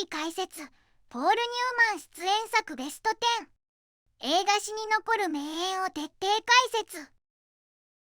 解説。ポール・ニューマン出演作ベスト10。映画史に残る名演を徹底解説。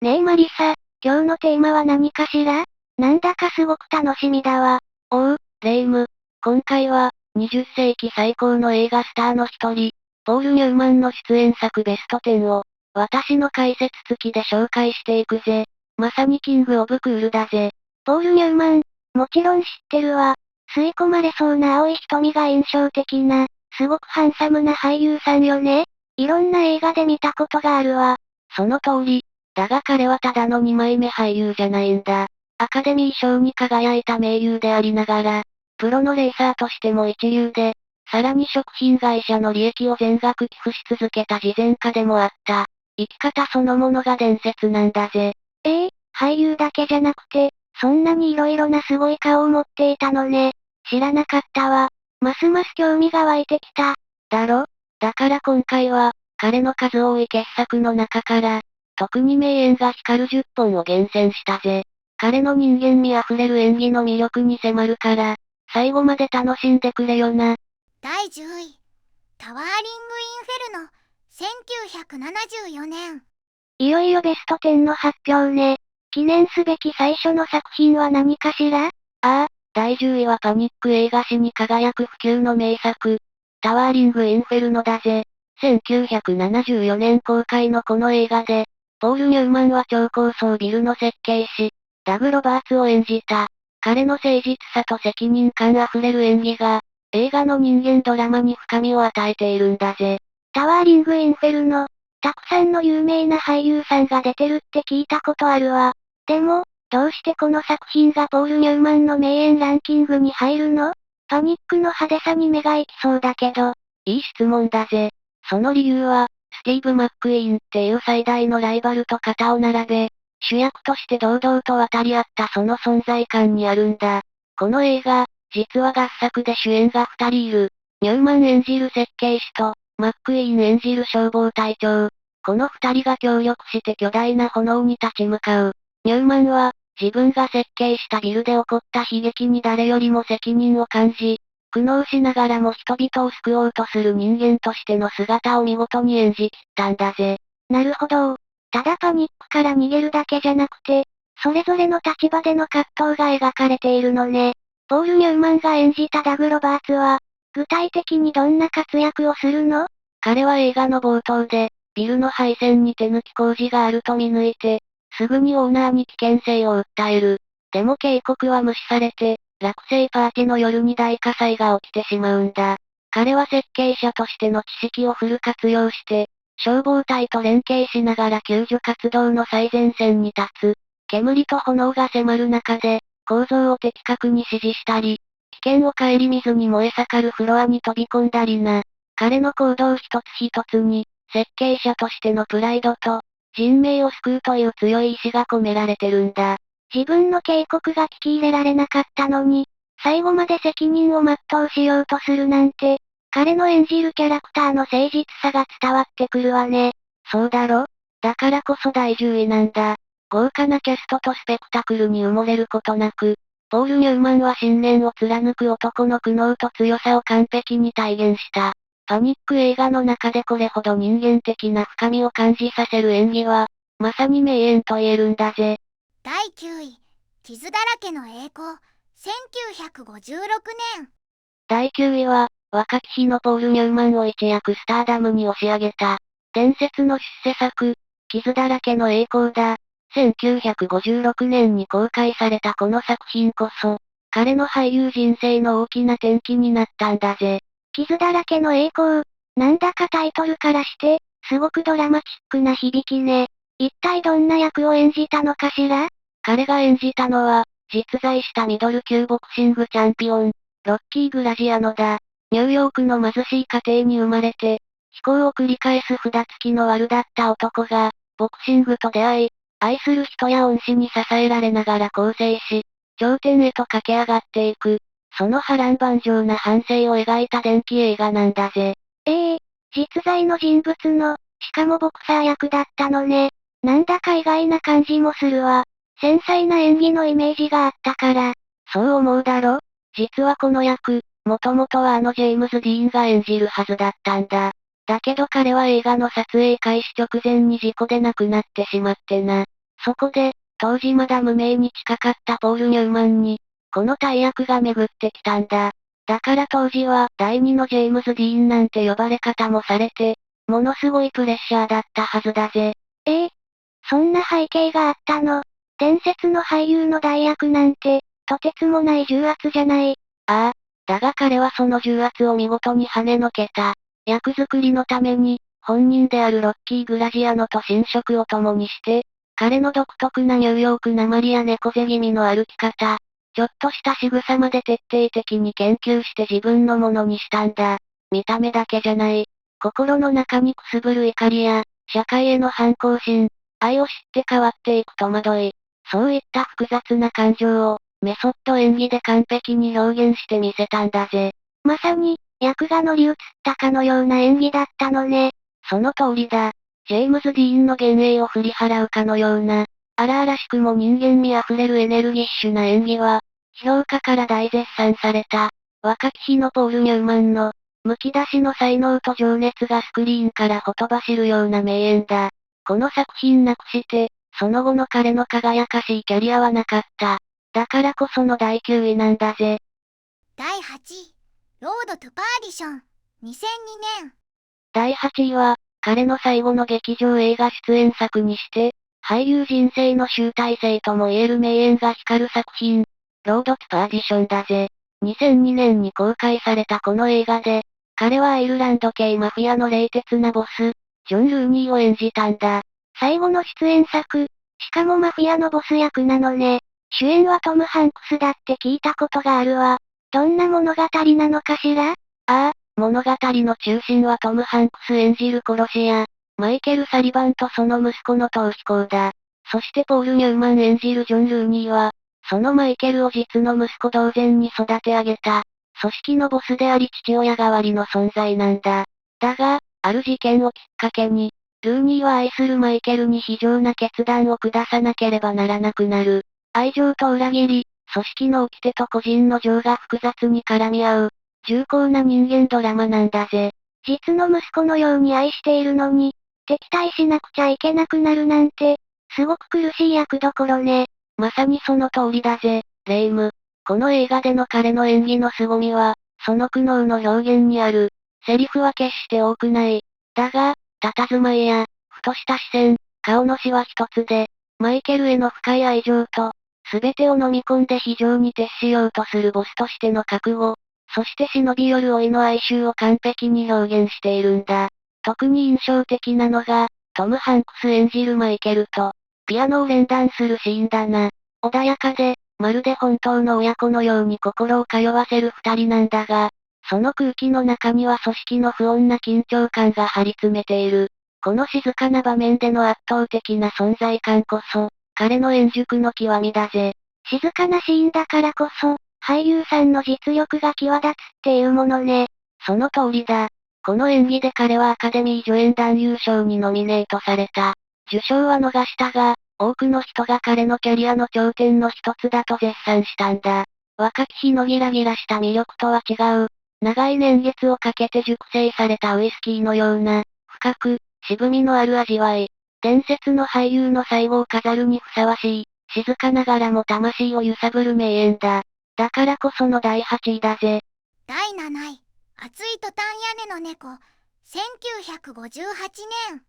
ねえマリサ、今日のテーマは何かしら？なんだかすごく楽しみだわ。おう、レイム。今回は、20世紀最高の映画スターの一人、ポール・ニューマンの出演作ベスト10を、私の解説付きで紹介していくぜ。まさにキング・オブ・クールだぜ。ポール・ニューマン、もちろん知ってるわ。吸い込まれそうな青い瞳が印象的な、すごくハンサムな俳優さんよね。いろんな映画で見たことがあるわ。その通り。だが彼はただの2枚目俳優じゃないんだ。アカデミー賞に輝いた名優でありながら、プロのレーサーとしても一流で、さらに食品会社の利益を全額寄付し続けた慈善家でもあった。生き方そのものが伝説なんだぜ。俳優だけじゃなくて、そんなに色々なすごい顔を持っていたのね。知らなかったわ。ますます興味が湧いてきた。だろ？だから今回は、彼の数多い傑作の中から、特に名演が光る10本を厳選したぜ。彼の人間味あふれる演技の魅力に迫るから、最後まで楽しんでくれよな。第10位。タワーリング・インフェルノ、1974年。いよいよベスト10の発表ね。記念すべき最初の作品は何かしら？第10位はパニック映画史に輝く不朽の名作、タワーリング・インフェルノだぜ。1974年公開のこの映画で、ポール・ニューマンは超高層ビルの設計士、ダグ・ロバーツを演じた。彼の誠実さと責任感あふれる演技が、映画の人間ドラマに深みを与えているんだぜ。タワーリング・インフェルノ、たくさんの有名な俳優さんが出てるって聞いたことあるわ。でも、どうしてこの作品がポール・ニューマンの名演ランキングに入るの？パニックの派手さに目が行きそうだけど。いい質問だぜ。その理由は、スティーブ・マックイーンっていう最大のライバルと肩を並べ、主役として堂々と渡り合ったその存在感にあるんだ。この映画、実は合作で主演が2人いる。ニューマン演じる設計士と、マックイーン演じる消防隊長。この2人が協力して巨大な炎に立ち向かう。ニューマンは、自分が設計したビルで起こった悲劇に誰よりも責任を感じ、苦悩しながらも人々を救おうとする人間としての姿を見事に演じきったんだぜ。なるほど。ただパニックから逃げるだけじゃなくて、それぞれの立場での葛藤が描かれているのね。ポール・ニューマンが演じたダグ・ロバーツは、具体的にどんな活躍をするの？彼は映画の冒頭で、ビルの配線に手抜き工事があると見抜いて、すぐにオーナーに危険性を訴える。でも警告は無視されて、落成パーティの夜に大火災が起きてしまうんだ。彼は設計者としての知識をフル活用して、消防隊と連携しながら救助活動の最前線に立つ。煙と炎が迫る中で、構造を的確に指示したり、危険を顧みずに燃え盛るフロアに飛び込んだりな。彼の行動一つ一つに、設計者としてのプライドと、人命を救うという強い意志が込められてるんだ。自分の警告が聞き入れられなかったのに、最後まで責任を全うしようとするなんて、彼の演じるキャラクターの誠実さが伝わってくるわね。そうだろ？だからこそ第10位なんだ。豪華なキャストとスペクタクルに埋もれることなく、ポール・ニューマンは信念を貫く男の苦悩と強さを完璧に体現した。パニック映画の中でこれほど人間的な深みを感じさせる演技は、まさに名演と言えるんだぜ。第9位。傷だらけの栄光、1956年。第9位は、若き日のポール・ニューマンを一躍スターダムに押し上げた。伝説の出世作、傷だらけの栄光だ。1956年に公開されたこの作品こそ、彼の俳優人生の大きな転機になったんだぜ。傷だらけの栄光。なんだかタイトルからして、すごくドラマチックな響きね。一体どんな役を演じたのかしら？彼が演じたのは、実在したミドル級ボクシングチャンピオン、ロッキー・グラジアノだ。ニューヨークの貧しい家庭に生まれて、非行を繰り返す札付きの悪だった男が、ボクシングと出会い、愛する人や恩師に支えられながら更生し、頂点へと駆け上がっていく、その波乱万丈な半生を描いた伝記映画なんだぜ。実在の人物の、しかもボクサー役だったのね。なんだか意外な感じもするわ。繊細な演技のイメージがあったから。そう思うだろ？実はこの役、もともとはジェームズ・ディーンが演じるはずだったんだ。だけど彼は映画の撮影開始直前に事故で亡くなってしまってな。そこで、当時まだ無名に近かったポール・ニューマンに、この大役が巡ってきたんだ。だから当時は、第二のジェームズ・ディーンなんて呼ばれ方もされて、ものすごいプレッシャーだったはずだぜ。そんな背景があったの。伝説の俳優の代役なんて、とてつもない重圧じゃない。ああ、だが彼はその重圧を見事に跳ねのけた。役作りのために、本人であるロッキー・グラジアノと寝食を共にして、彼の独特なニューヨークなまりや猫背気味の歩き方、ちょっとした仕草まで徹底的に研究して自分のものにしたんだ。見た目だけじゃない。心の中にくすぶる怒りや、社会への反抗心、愛を知って変わっていく戸惑い。そういった複雑な感情を、メソッド演技で完璧に表現してみせたんだぜ。まさに、役が乗り移ったかのような演技だったのね。その通りだ。ジェームズ・ディーンの幻影を振り払うかのような、荒々しくも人間味あふれるエネルギッシュな演技は、評価から大絶賛された。若き日のポール・ニューマンの、むき出しの才能と情熱がスクリーンからほとばしるような名演だ。この作品なくして、その後の彼の輝かしいキャリアはなかった。だからこその第9位なんだぜ。第8位、ロード・トゥ・パーディション、2002年。第8位は、彼の最後の劇場映画出演作にして、俳優人生の集大成とも言える名演が光る作品、ロード・トゥ・パーディションだぜ。2002年に公開されたこの映画で、彼はアイルランド系マフィアの冷徹なボス、ジョン・ルーニーを演じたんだ。最後の出演作、しかもマフィアのボス役なのね。主演はトム・ハンクスだって聞いたことがあるわ。どんな物語なのかしら？物語の中心はトム・ハンクス演じる殺し屋、マイケル・サリバンとその息子の逃避行だ。そしてポール・ニューマン演じるジョン・ルーニーは、そのマイケルを実の息子同然に育て上げた、組織のボスであり父親代わりの存在なんだ。だが、ある事件をきっかけに、ルーニーは愛するマイケルに非常な決断を下さなければならなくなる。愛情と裏切り、組織の掟と個人の情が複雑に絡み合う、重厚な人間ドラマなんだぜ。実の息子のように愛しているのに、敵対しなくちゃいけなくなるなんて、すごく苦しい役どころね。まさにその通りだぜ、レイム。この映画での彼の演技の凄みは、その苦悩の表現にある。セリフは決して多くない。だが、佇まいや、ふとした視線、顔のシワ一つで、マイケルへの深い愛情と、すべてを飲み込んで非常に徹しようとするボスとしての覚悟、そして忍び寄る老いの哀愁を完璧に表現しているんだ。特に印象的なのが、トム・ハンクス演じるマイケルと、ピアノを連弾するシーンだな。穏やかで、まるで本当の親子のように心を通わせる二人なんだが、その空気の中には組織の不穏な緊張感が張り詰めている。この静かな場面での圧倒的な存在感こそ、彼の演熟の極みだぜ。静かなシーンだからこそ、俳優さんの実力が際立つっていうものね。その通りだ。この演技で彼はアカデミー助演男優賞にノミネートされた。受賞は逃したが、多くの人が彼のキャリアの頂点の一つだと絶賛したんだ。若き日のギラギラした魅力とは違う。長い年月をかけて熟成されたウイスキーのような、深く、渋みのある味わい。伝説の俳優の最後を飾るにふさわしい、静かながらも魂を揺さぶる名演だ。だからこその第8位だぜ。第7位、暑いトタン屋根の猫、1958年。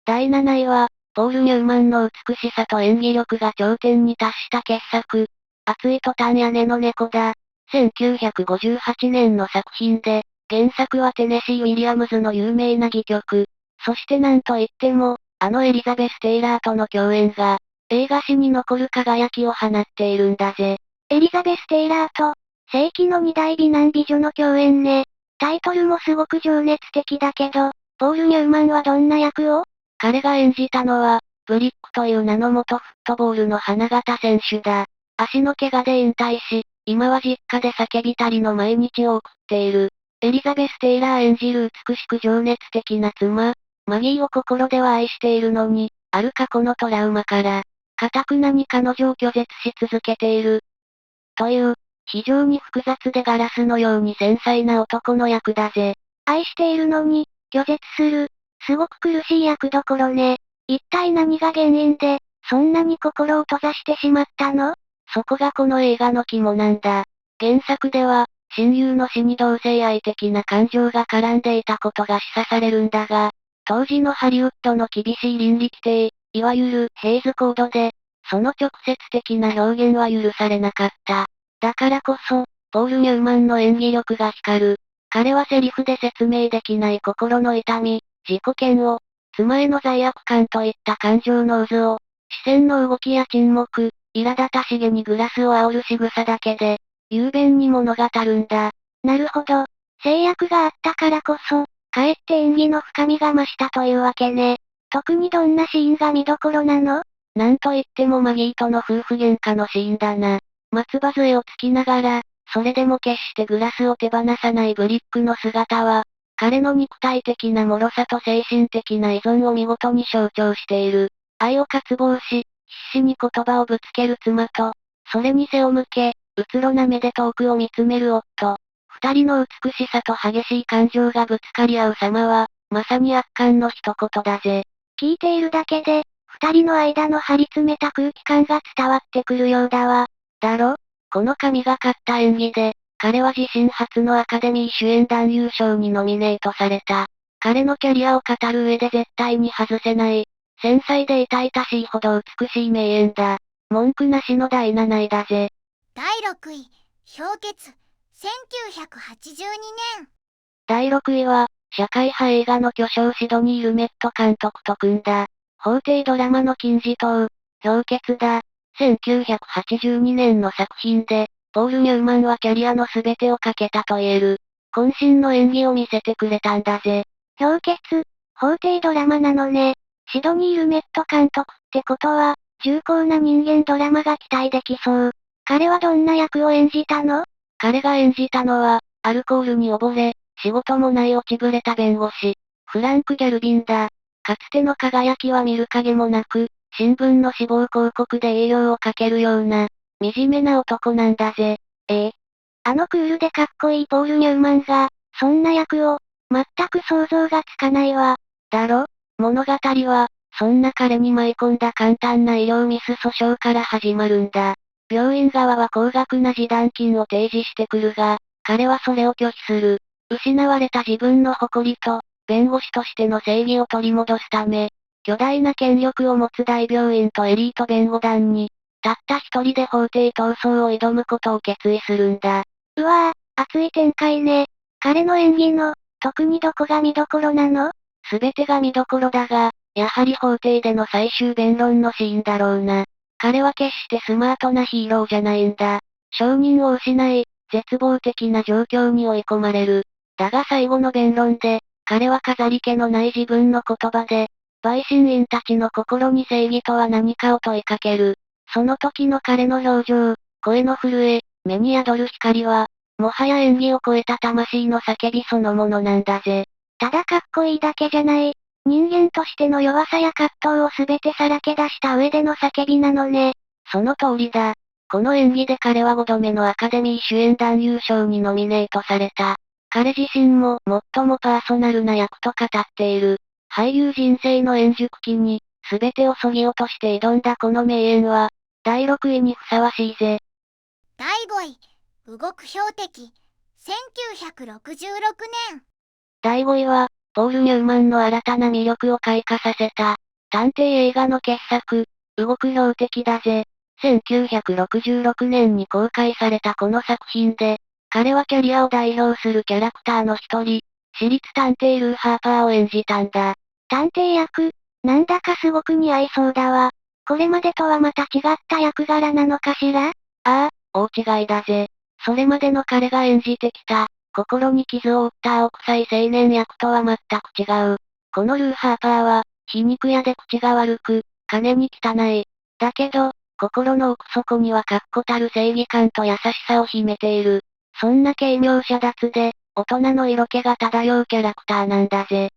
第7位は、ポール・ニューマンの美しさと演技力が頂点に達した傑作、暑いトタン屋根の猫だ。1958年の作品で、原作はテネシー・ウィリアムズの有名な戯曲。そしてなんといっても、あのエリザベス・テイラーとの共演が、映画史に残る輝きを放っているんだぜ。エリザベス・テイラーと、世紀の二大美男美女の共演ね。タイトルもすごく情熱的だけど、ポール・ニューマンはどんな役を？彼が演じたのは、ブリックという名の元フットボールの花形選手だ。足の怪我で引退し、今は実家で叫びたりの毎日を送っている。エリザベス・テイラー演じる美しく情熱的な妻、マギーを心では愛しているのに、ある過去のトラウマから、頑くなに彼女を拒絶し続けている。という、非常に複雑でガラスのように繊細な男の役だぜ。愛しているのに、拒絶する。すごく苦しい役どころね。一体何が原因で、そんなに心を閉ざしてしまったの？そこがこの映画の肝なんだ。原作では、親友の死に同性愛的な感情が絡んでいたことが示唆されるんだが、当時のハリウッドの厳しい倫理規定、いわゆるヘイズコードで、その直接的な表現は許されなかった。だからこそ、ポール・ニューマンの演技力が光る。彼はセリフで説明できない心の痛み、自己嫌悪、妻への罪悪感といった感情の渦を、視線の動きや沈黙、苛立たしげにグラスを煽る仕草だけで、雄弁に物語るんだ。なるほど。制約があったからこそ、かえって演技の深みが増したというわけね。特にどんなシーンが見どころなの？なんといってもマギーとの夫婦喧嘩のシーンだな。松葉杖をつきながら、それでも決してグラスを手放さないブリックの姿は、彼の肉体的な脆さと精神的な依存を見事に象徴している。愛を渇望し、必死に言葉をぶつける妻と、それに背を向け、うつろな目で遠くを見つめる夫。二人の美しさと激しい感情がぶつかり合う様は、まさに圧巻の一言だぜ。聞いているだけで、二人の間の張り詰めた空気感が伝わってくるようだわ。だろ？この神がかった演技で、彼は自身初のアカデミー主演男優賞にノミネートされた。彼のキャリアを語る上で絶対に外せない、繊細で痛々しいほど美しい名演だ。文句なしの第7位だぜ。第6位、氷結、1982年。第6位は、社会派映画の巨匠シドニー・ルメット監督と組んだ、法廷ドラマの金字塔、氷結だ。1982年の作品で、ポール・ニューマンはキャリアの全てをかけたと言える、渾身の演技を見せてくれたんだぜ。氷結、法廷ドラマなのね。シドニー・ルメット監督ってことは、重厚な人間ドラマが期待できそう。彼はどんな役を演じたの？彼が演じたのは、アルコールに溺れ、仕事もない落ちぶれた弁護士、フランク・ギャルビンだ。かつての輝きは見る影もなく、新聞の死亡広告で栄養をかけるような、惨めな男なんだぜ。あのクールでかっこいいポール・ニューマンが、そんな役を、全く想像がつかないわ。だろ？物語は、そんな彼に舞い込んだ簡単な医療ミス訴訟から始まるんだ。病院側は高額な示談金を提示してくるが、彼はそれを拒否する。失われた自分の誇りと、弁護士としての正義を取り戻すため、巨大な権力を持つ大病院とエリート弁護団に、たった一人で法廷闘争を挑むことを決意するんだ。うわぁ、熱い展開ね。彼の演技の、特にどこが見どころなの？すべてが見どころだが、やはり法廷での最終弁論のシーンだろうな。彼は決してスマートなヒーローじゃないんだ。証人を失い、絶望的な状況に追い込まれる。だが最後の弁論で、彼は飾り気のない自分の言葉で、陪審員たちの心に正義とは何かを問いかける。その時の彼の表情、声の震え、目に宿る光は、もはや演技を超えた魂の叫びそのものなんだぜ。ただかっこいいだけじゃない。人間としての弱さや葛藤をすべてさらけ出した上での叫びなのね。その通りだ。この演技で彼は5度目のアカデミー主演男優賞にノミネートされた。彼自身も最もパーソナルな役と語っている。俳優人生の円熟期に、全てを削ぎ落として挑んだこの名演は、第6位にふさわしいぜ。第5位、動く標的、1966年。第5位は、ポール・ニューマンの新たな魅力を開花させた、探偵映画の傑作、動く標的だぜ。1966年に公開されたこの作品で、彼はキャリアを代表するキャラクターの一人、私立探偵ルー・ハーパーを演じたんだ。探偵役、なんだかすごく似合いそうだわ。これまでとはまた違った役柄なのかしら？ああ、大違いだぜ。それまでの彼が演じてきた、心に傷を負った青臭い青年役とは全く違う。このルー・ハーパーは、皮肉屋で口が悪く、金に汚い。だけど、心の奥底には確固たる正義感と優しさを秘めている。そんな軽妙遮奪で、大人の色気が漂うキャラクターなんだぜ。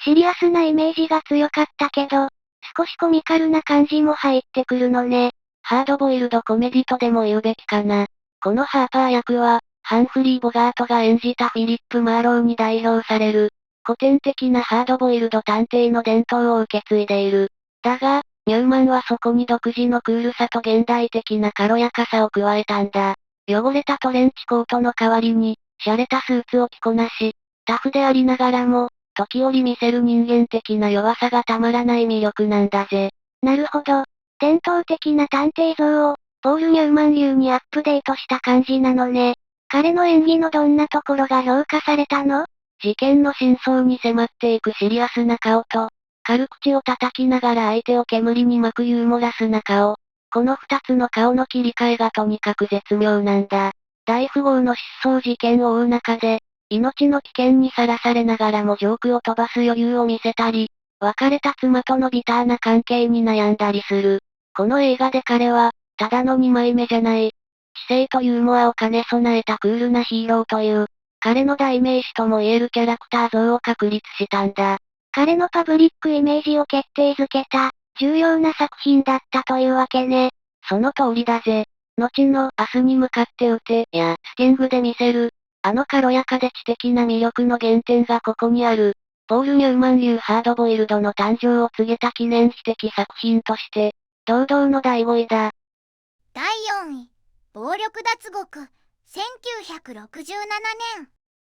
シリアスなイメージが強かったけど、少しコミカルな感じも入ってくるのね。ハードボイルドコメディとでも言うべきかな。このハーパー役は、ハンフリー・ボガートが演じたフィリップ・マーローに代表される、古典的なハードボイルド探偵の伝統を受け継いでいる。だが、ニューマンはそこに独自のクールさと現代的な軽やかさを加えたんだ。汚れたトレンチコートの代わりに、洒落たスーツを着こなし、タフでありながらも、時折見せる人間的な弱さがたまらない魅力なんだぜ。なるほど。伝統的な探偵像を、ポール・ニューマン流にアップデートした感じなのね。彼の演技のどんなところが評価されたの？事件の真相に迫っていくシリアスな顔と、軽口を叩きながら相手を煙に巻くユーモラスな顔。この二つの顔の切り替えがとにかく絶妙なんだ。大富豪の失踪事件を追う中で、命の危険にさらされながらもジョークを飛ばす余裕を見せたり、別れた妻とのビターな関係に悩んだりする。この映画で彼は、ただの二枚目じゃない。知性とユーモアを兼ね備えたクールなヒーローという、彼の代名詞とも言えるキャラクター像を確立したんだ。彼のパブリックイメージを決定づけた、重要な作品だったというわけね。その通りだぜ。後の明日に向かって撃てやスティングで見せる、あの軽やかで知的な魅力の原点がここにある。ポール・ニューマン流ハードボイルドの誕生を告げた記念碑的作品として、堂々の第5位だ。第4位、暴力脱獄、1967年。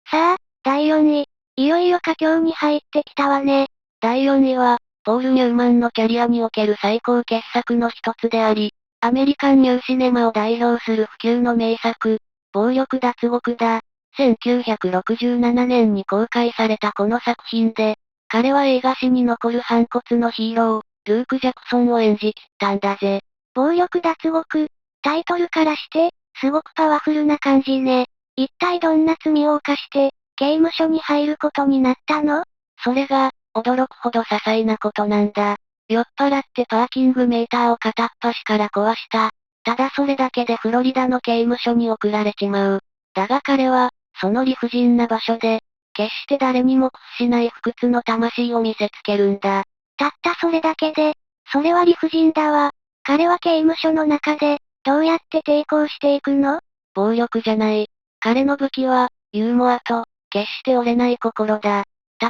さあ、第4位。いよいよ佳境に入ってきたわね。第4位は、ポール・ニューマンのキャリアにおける最高傑作の一つであり、アメリカンニューシネマを代表する不朽の名作、暴力脱獄だ。1967年に公開されたこの作品で、彼は映画史に残る反骨のヒーロー、ルーク・ジャクソンを演じ切ったんだぜ。暴力脱獄。タイトルからして、すごくパワフルな感じね。一体どんな罪を犯して、刑務所に入ることになったの？それが、驚くほど些細なことなんだ。酔っ払ってパーキングメーターを片っ端から壊した。ただそれだけでフロリダの刑務所に送られちまう。だが彼は、その理不尽な場所で、決して誰にも屈しない不屈の魂を見せつけるんだ。たったそれだけで、それは理不尽だわ。彼は刑務所の中で、どうやって抵抗していくの？暴力じゃない。彼の武器は、ユーモアと、決して折れない心だ。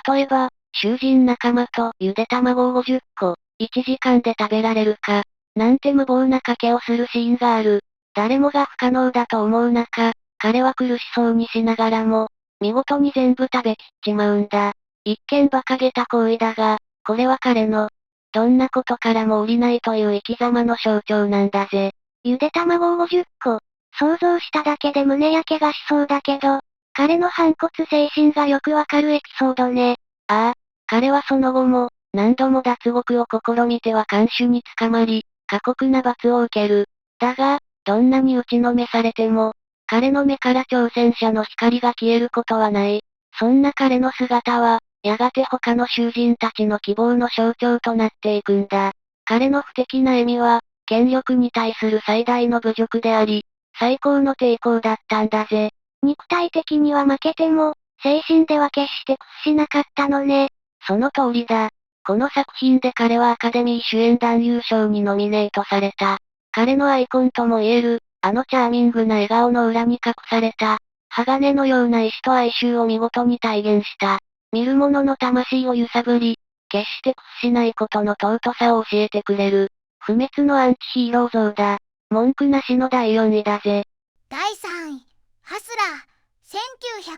例えば、囚人仲間とゆで卵を50個、1時間で食べられるか、なんて無謀な賭けをするシーンがある。誰もが不可能だと思う中、彼は苦しそうにしながらも、見事に全部食べきっちまうんだ。一見馬鹿げた行為だが、これは彼の、どんなことからも降りないという生き様の象徴なんだぜ。ゆで卵を50個。想像しただけで胸やけがしそうだけど、彼の反骨精神がよくわかるエピソードね。ああ、彼はその後も、何度も脱獄を試みては看守に捕まり、過酷な罰を受ける。だが、どんなに打ちのめされても、彼の目から挑戦者の光が消えることはない。そんな彼の姿は、やがて他の囚人たちの希望の象徴となっていくんだ。彼の不敵な笑みは、権力に対する最大の侮辱であり、最高の抵抗だったんだぜ。肉体的には負けても、精神では決して屈しなかったのね。その通りだ。この作品で彼はアカデミー主演男優賞にノミネートされた。彼のアイコンとも言える、あのチャーミングな笑顔の裏に隠された、鋼のような意志と哀愁を見事に体現した。見る者の魂を揺さぶり、決して屈しないことの尊さを教えてくれる。不滅のアンチヒーロー像だ。文句なしの第4位だぜ。第3位、ハスラ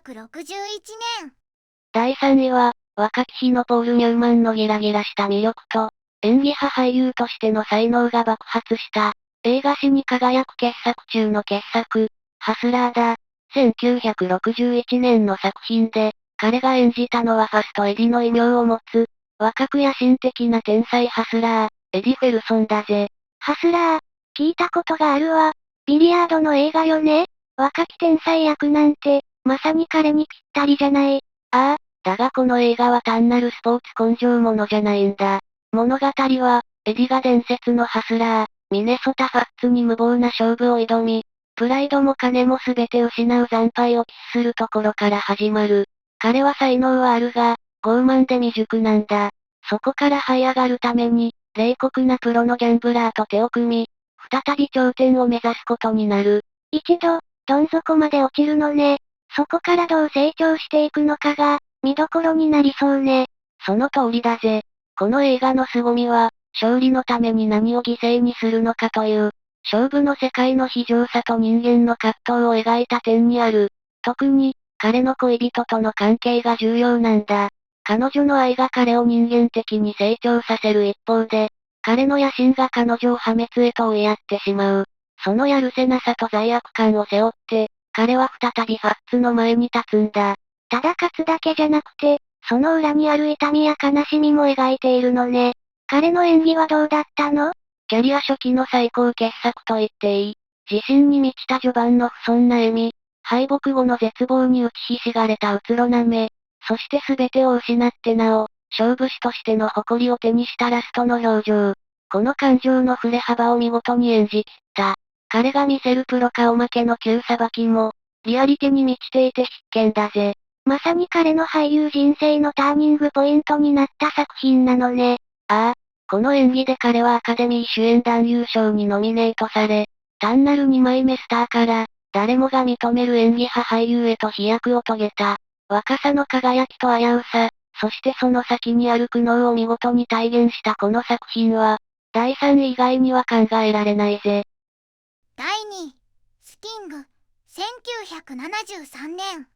ー、1961年。第3位は、若き日のポール・ニューマンのギラギラした魅力と、演技派俳優としての才能が爆発した、映画史に輝く傑作中の傑作、ハスラーだ。1961年の作品で、彼が演じたのはファストエディの異名を持つ、若く野心的な天才ハスラー、エディ・フェルソンだぜ。ハスラー、聞いたことがあるわ。ビリヤードの映画よね。若き天才役なんて、まさに彼にぴったりじゃない。ああ、だがこの映画は単なるスポーツ根性ものじゃないんだ。物語は、エディが伝説のハスラー、ミネソタファッツに無謀な勝負を挑み、プライドも金も全て失う惨敗を喫するところから始まる。彼は才能はあるが、傲慢で未熟なんだ。そこから這い上がるために、冷酷なプロのギャンブラーと手を組み、再び頂点を目指すことになる。一度、どん底まで落ちるのね。そこからどう成長していくのかが、見どころになりそうね。その通りだぜ。この映画の凄みは、勝利のために何を犠牲にするのかという、勝負の世界の非情さと人間の葛藤を描いた点にある。特に、彼の恋人との関係が重要なんだ。彼女の愛が彼を人間的に成長させる一方で、彼の野心が彼女を破滅へと追いやってしまう。そのやるせなさと罪悪感を背負って、彼は再びファッツの前に立つんだ。ただ勝つだけじゃなくて、その裏にある痛みや悲しみも描いているのね。彼の演技はどうだったの？キャリア初期の最高傑作と言っていい。自信に満ちた序盤の不遜な笑み、敗北後の絶望に打ちひしがれたうつろな目、そして全てを失ってなお、勝負師としての誇りを手にしたラストの表情。この感情の振れ幅を見事に演じ切った。彼が見せるプロ顔負けの急さばきも、リアリティに満ちていて必見だぜ。まさに彼の俳優人生のターニングポイントになった作品なのね。ああ、この演技で彼はアカデミー主演男優賞にノミネートされ、単なる2枚目スターから、誰もが認める演技派俳優へと飛躍を遂げた。若さの輝きと危うさ、そしてその先にある苦悩を見事に体現したこの作品は、第3位以外には考えられないぜ。第2位、スティング、1973年。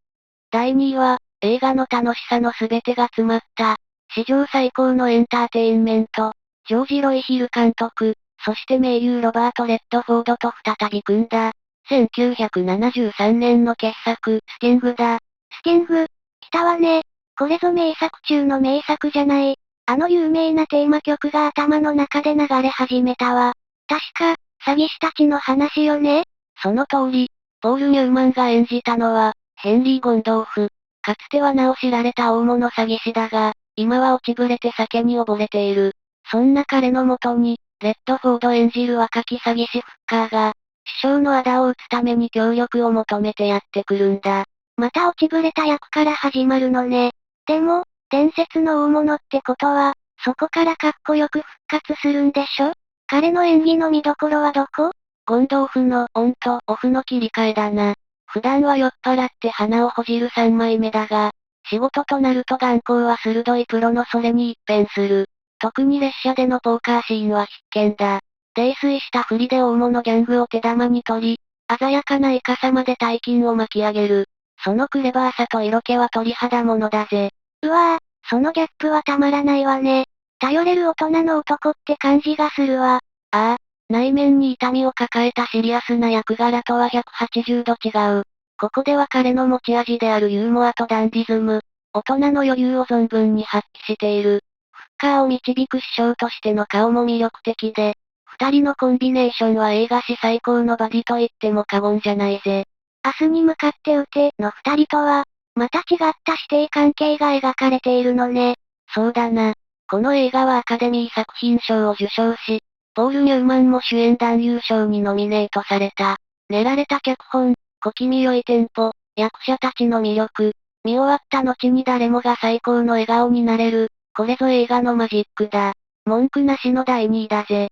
第2位は、映画の楽しさの全てが詰まった、史上最高のエンターテインメント、ジョージ・ロイヒル監督、そして名優ロバート・レッドフォードと再び組んだ、1973年の傑作、スティングだ。スティング、来たわね。これぞ名作中の名作じゃない。あの有名なテーマ曲が頭の中で流れ始めたわ。確か、詐欺師たちの話よね。その通り、ポール・ニューマンが演じたのは、ヘンリー・ゴンドーフ。かつては名を知られた大物詐欺師だが、今は落ちぶれて酒に溺れている。そんな彼のもとに、レッドフォード演じる若き詐欺師フッカーが、師匠の仇を討つために協力を求めてやってくるんだ。また落ちぶれた役から始まるのね。でも、伝説の大物ってことは、そこからかっこよく復活するんでしょ？彼の演技の見どころはどこ？ゴンドーフのオンとオフの切り替えだな。普段は酔っ払って鼻をほじる3枚目だが、仕事となると眼光は鋭いプロのそれに一変する。特に列車でのポーカーシーンは必見だ。泥酔したふりで大物ギャングを手玉に取り、鮮やかなイカサまで大金を巻き上げる。そのクレバーさと色気は鳥肌ものだぜ。うわぁ、そのギャップはたまらないわね。頼れる大人の男って感じがするわ。ああ、内面に痛みを抱えたシリアスな役柄とは180度違う。ここでは彼の持ち味であるユーモアとダンディズム、大人の余裕を存分に発揮している。フッカーを導く師匠としての顔も魅力的で、二人のコンビネーションは映画史最高のバディと言っても過言じゃないぜ。明日に向かって撃ての二人とは、また違った師弟関係が描かれているのね。そうだな。この映画はアカデミー作品賞を受賞し、ポール・ニューマンも主演男優賞にノミネートされた。練られた脚本、小気味良いテンポ、役者たちの魅力、見終わった後に誰もが最高の笑顔になれる、これぞ映画のマジックだ。文句なしの第2位だぜ。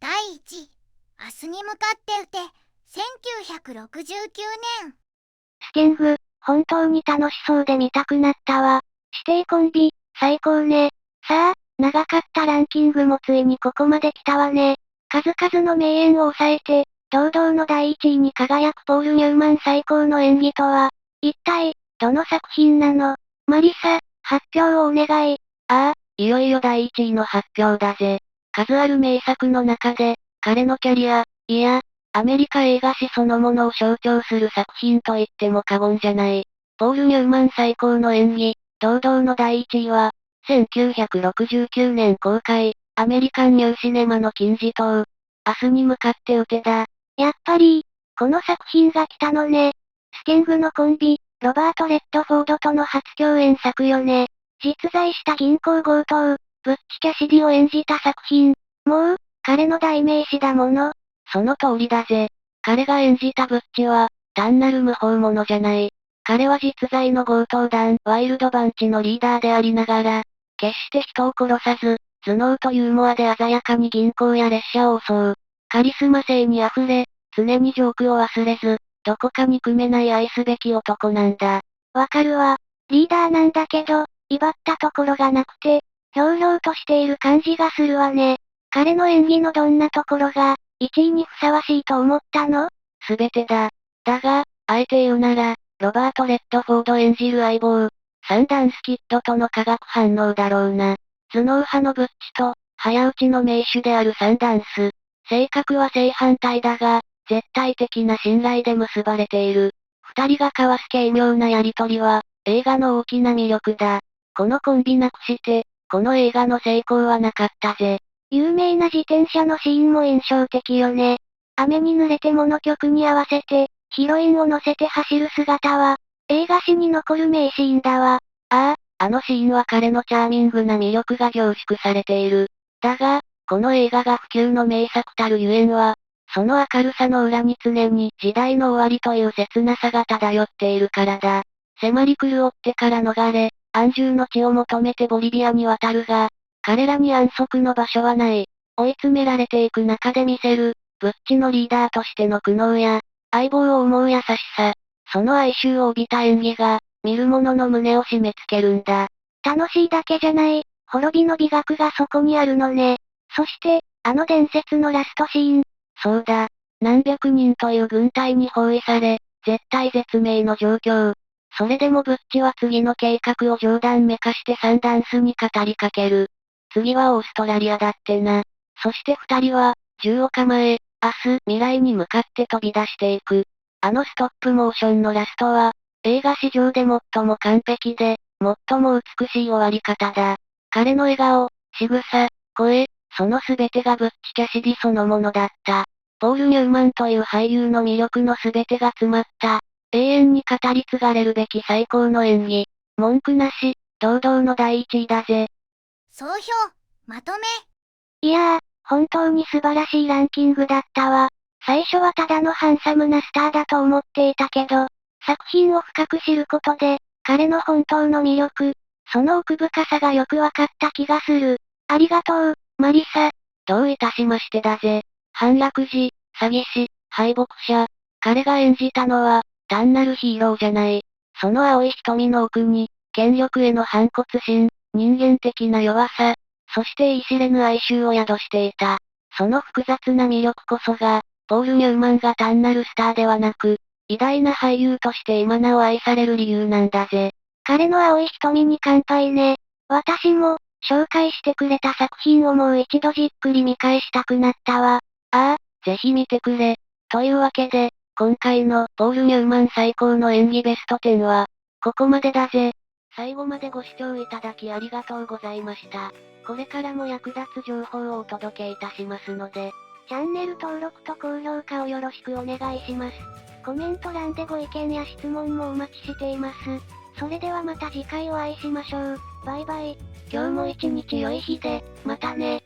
第1位、明日に向かって撃て、1969年。スティング、本当に楽しそうで見たくなったわ。師弟コンビ、最高ね。さあ、長かったランキングもついにここまで来たわね。数々の名演を抑えて、堂々の第1位に輝くポール・ニューマン最高の演技とは、一体、どの作品なの？マリサ、発表をお願い。ああ、いよいよ第1位の発表だぜ。数ある名作の中で、彼のキャリア、いや、アメリカ映画史そのものを象徴する作品と言っても過言じゃない。ポール・ニューマン最高の演技、堂々の第1位は、1969年公開、アメリカンニューシネマの金字塔。明日に向かって撃てだ。やっぱり、この作品が来たのね。スティングのコンビ、ロバート・レッドフォードとの初共演作よね。実在した銀行強盗、ブッチ・キャシディを演じた作品。もう、彼の代名詞だもの。その通りだぜ。彼が演じたブッチは、単なる無法者じゃない。彼は実在の強盗団、ワイルドバンチのリーダーでありながら、決して人を殺さず、頭脳とユーモアで鮮やかに銀行や列車を襲う。カリスマ性に溢れ、常にジョークを忘れず、どこか憎めない愛すべき男なんだ。わかるわ。リーダーなんだけど、威張ったところがなくて、ひょうひょうとしている感じがするわね。彼の演技のどんなところが、1位にふさわしいと思ったの？すべてだ。だが、あえて言うなら、ロバート・レッドフォード演じる相棒、サンダンスキッドとの化学反応だろうな。頭脳派のブッチと、早打ちの名手であるサンダンス。性格は正反対だが、絶対的な信頼で結ばれている。二人が交わす軽妙なやりとりは、映画の大きな魅力だ。このコンビなくして、この映画の成功はなかったぜ。有名な自転車のシーンも印象的よね。雨に濡れてもの曲に合わせて、ヒロインを乗せて走る姿は、映画史に残る名シーンだわ。ああ、あのシーンは彼のチャーミングな魅力が凝縮されている。だが、この映画が不朽の名作たるゆえんは、その明るさの裏に常に時代の終わりという切なさが漂っているからだ。迫り狂ってから逃れ、安住の地を求めてボリビアに渡るが、彼らに安息の場所はない。追い詰められていく中で見せる、ブッチのリーダーとしての苦悩や、相棒を思う優しさ、その哀愁を帯びた演技が、見る者の胸を締め付けるんだ。楽しいだけじゃない、滅びの美学がそこにあるのね。そして、あの伝説のラストシーン。そうだ。何百人という軍隊に包囲され、絶体絶命の状況。それでもブッチは次の計画を冗談めかしてサンダンスに語りかける。次はオーストラリアだってな。そして二人は、銃を構え、明日、未来に向かって飛び出していく。あのストップモーションのラストは、映画史上で最も完璧で、最も美しい終わり方だ。彼の笑顔、仕草、声、その全てがブッチ・キャシディそのものだった。ポール・ニューマンという俳優の魅力の全てが詰まった、永遠に語り継がれるべき最高の演技。文句なし、堂々の第一位だぜ。総評、まとめ。いやー、本当に素晴らしいランキングだったわ。最初はただのハンサムなスターだと思っていたけど、作品を深く知ることで、彼の本当の魅力、その奥深さがよくわかった気がする。ありがとう、マリサ。どういたしましてだぜ。反落時、詐欺師、敗北者。彼が演じたのは、単なるヒーローじゃない。その青い瞳の奥に、権力への反骨心、人間的な弱さ、そして言い知れぬ哀愁を宿していた。その複雑な魅力こそが、ポール・ニューマンが単なるスターではなく、偉大な俳優として今なお愛される理由なんだぜ。彼の青い瞳に乾杯ね。私も、紹介してくれた作品をもう一度じっくり見返したくなったわ。ああ、ぜひ見てくれ。というわけで、今回のポール・ニューマン最高の演技ベスト10は、ここまでだぜ。最後までご視聴いただきありがとうございました。これからも役立つ情報をお届けいたしますので、チャンネル登録と高評価をよろしくお願いします。コメント欄でご意見や質問もお待ちしています。それではまた次回お会いしましょう。バイバイ。今日も一日良い日で、またね。